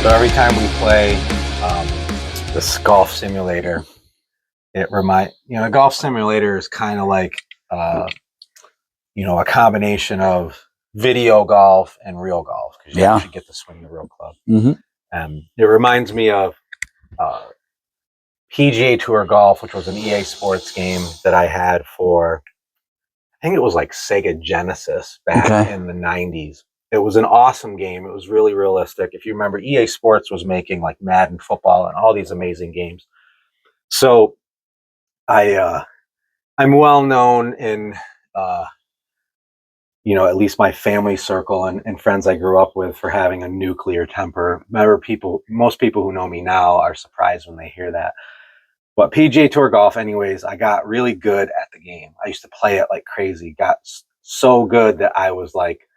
So every time we play this golf simulator, a golf simulator is kind of like, a combination of video golf and real golf because you actually get to swing the real club. Mm-hmm. It reminds me of PGA Tour Golf, which was an EA Sports game that I had for, I think it was like Sega Genesis back in the 90s. It was an awesome game. It was really realistic. If you remember, EA Sports was making like Madden football and all these amazing games. So I'm well known in, at least my family circle and friends I grew up with for having a nuclear temper. Most people who know me now are surprised when they hear that. But PGA Tour Golf, anyways, I got really good at the game. I used to play it like crazy. Got so good that I was like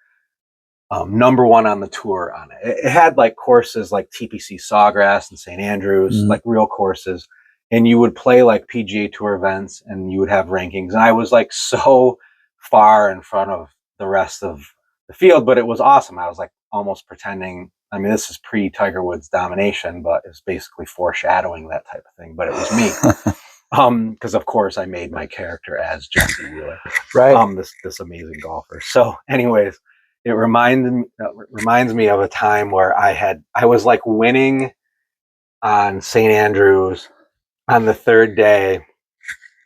number one on the tour on it. It had like courses like TPC Sawgrass and St. Andrews, like real courses. And you would play like PGA Tour events and you would have rankings. And I was like so far in front of the rest of the field, but it was awesome. I was like almost pretending. I mean, this is pre-Tiger Woods domination, but it's basically foreshadowing that type of thing. But it was me. Because of course I made my character as Jesse Wheeler. Right. This amazing golfer. So anyways, it reminds me of a time where I was like winning on St. Andrews on the third day,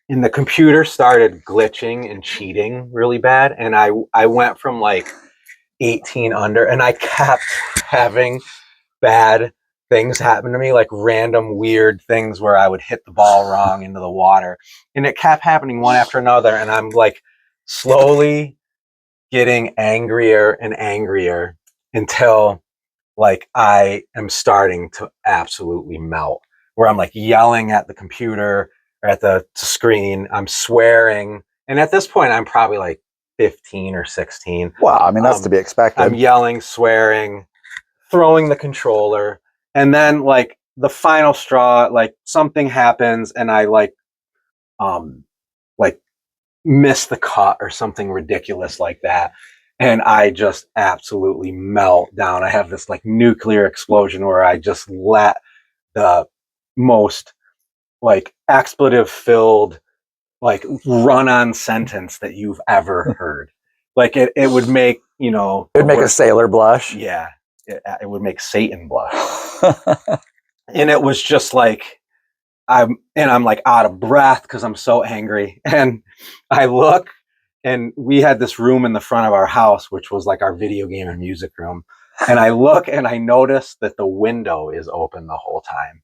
and the computer started glitching and cheating really bad. And I went from like 18 under, and I kept having bad things happen to me, like random weird things where I would hit the ball wrong into the water. And it kept happening one after another. And I'm like slowly getting angrier and angrier until like I am starting to absolutely melt, where I'm like yelling at the computer or at the screen. I'm swearing. And at this point, I'm probably like 15 or 16. Well, I mean, that's to be expected. I'm yelling, swearing, throwing the controller. And then like the final straw, like something happens and I like miss the cut or something ridiculous like that. And I just absolutely melt down. I have this like nuclear explosion where I just let the most like expletive filled, like run on sentence that you've ever heard. Like it would make, it'd make a sailor blush. Yeah. It would make Satan blush. And it was just like, I'm like out of breath because I'm so angry. And I look, and we had this room in the front of our house, which was like our video game and music room. And I look and I notice that the window is open the whole time.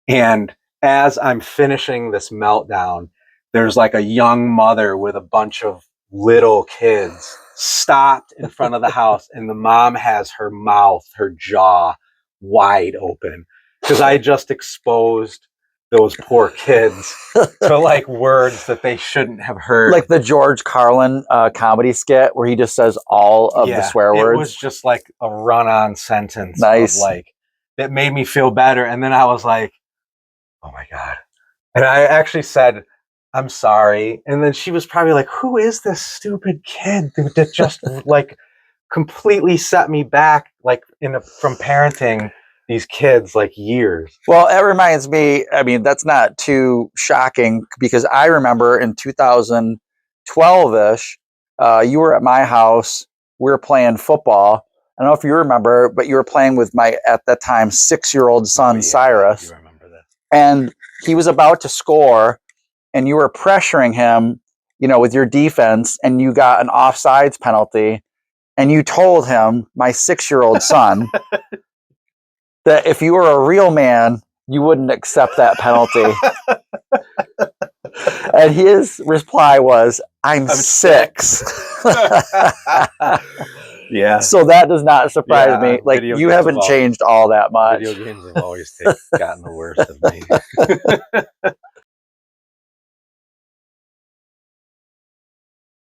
And as I'm finishing this meltdown, there's like a young mother with a bunch of little kids stopped in front of the house. And the mom has her mouth, her jaw wide open because I just exposed those poor kids to like words that they shouldn't have heard. Like the George Carlin comedy skit where he just says all of the swear words. It was just like a run-on sentence. Nice. Of like, that made me feel better. And then I was like, oh my God. And I actually said, I'm sorry. And then she was probably like, who is this stupid kid that just like completely set me back like from parenting these kids like years. Well, it reminds me, I mean, that's not too shocking because I remember in 2012-ish, you were at my house, we were playing football. I don't know if you remember, but you were playing with my, at that time, 6-year-old son, Cyrus. I remember this. And he was about to score and you were pressuring him, with your defense, and you got an offsides penalty. And you told him, my 6-year-old son, that if you were a real man, you wouldn't accept that penalty. And his reply was, I'm 6. Yeah. So that does not surprise me. Like, you haven't changed all that much. Video games have always gotten the worst of me.